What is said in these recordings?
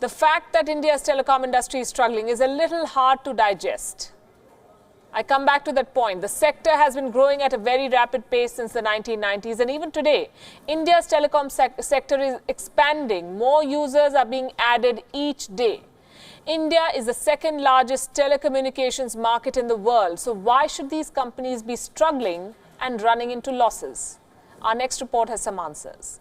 The fact that India's telecom industry is struggling is a little hard to digest. I come back to that point. The sector has been growing at a very rapid pace since the 1990s, and even today, India's telecom sector is expanding. More users are being added each day. India is the second largest telecommunications market in the world. So why should these companies be struggling and running into losses? Our next report has some answers.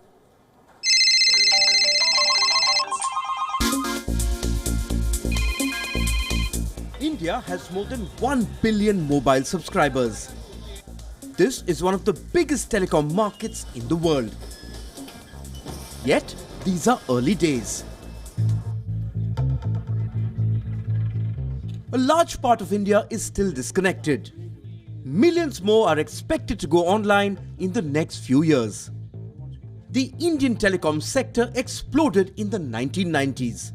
India has more than 1 billion mobile subscribers. This is one of the biggest telecom markets in the world. Yet, these are early days. A large part of India is still disconnected. Millions more are expected to go online in the next few years. The Indian telecom sector exploded in the 1990s.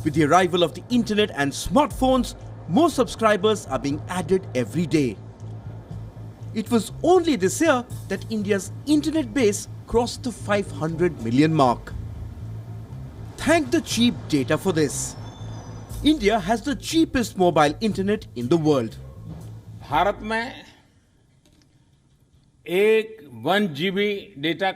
With the arrival of the internet and smartphones, more subscribers are being added every day. It was only this year that India's internet base crossed the 500 million mark. Thank the cheap data for this. India has the cheapest mobile internet in the world. Bharat में एक 1 GB data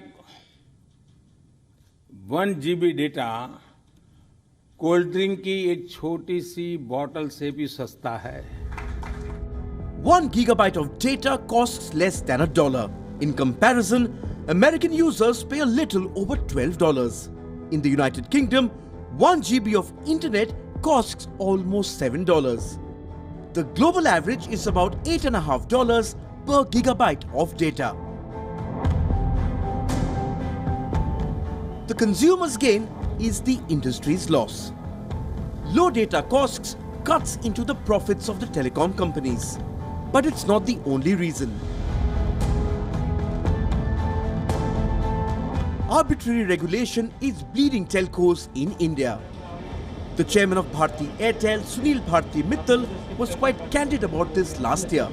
cold drink की एक छोटी सी bottle से भी सस्ता है. 1 gigabyte of data costs less than $1. In comparison, American users pay a little over $12. In the United Kingdom, 1 GB of internet costs almost $7. The global average is about $8.50 per gigabyte of data. The consumer's gain is the industry's loss. Low data costs cuts into the profits of the telecom companies. But it's not the only reason. Arbitrary regulation is bleeding telcos in India. The chairman of Bharti Airtel, Sunil Bharti Mittal, was quite candid about this last year.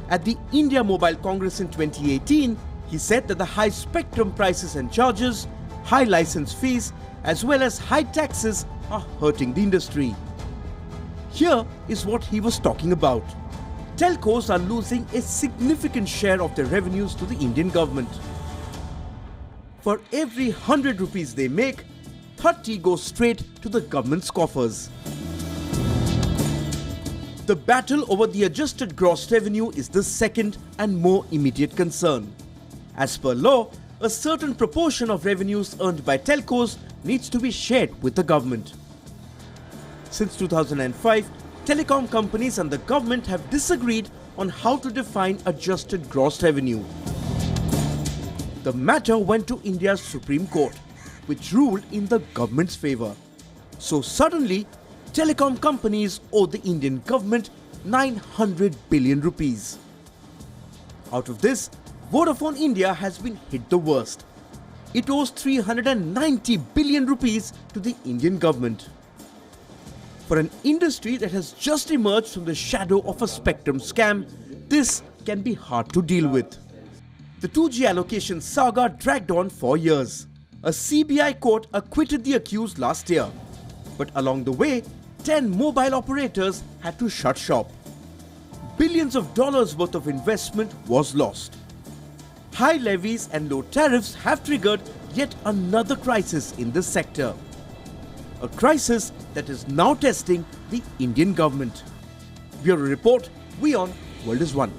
At the India Mobile Congress in 2018, he said that the high spectrum prices and charges, high license fees, as well as high taxes are hurting the industry. Here is what he was talking about. Telcos are losing a significant share of their revenues to the Indian government. For every 100 rupees they make, 30 goes straight to the government's coffers. The battle over the adjusted gross revenue is the second and more immediate concern. As per law, a certain proportion of revenues earned by telcos needs to be shared with the government. Since 2005, telecom companies and the government have disagreed on how to define adjusted gross revenue. The matter went to India's Supreme Court, which ruled in the government's favour. So suddenly, telecom companies owe the Indian government 900 billion rupees. Out of this, Vodafone India has been hit the worst. It owes 390 billion rupees to the Indian government. For an industry that has just emerged from the shadow of a spectrum scam, this can be hard to deal with. The 2G allocation saga dragged on for years. A CBI court acquitted the accused last year. But along the way, 10 mobile operators had to shut shop. Billions of dollars worth of investment was lost. High levies and low tariffs have triggered yet another crisis in this sector. A crisis that is now testing the Indian government. Bureau Report, Wion, World is One.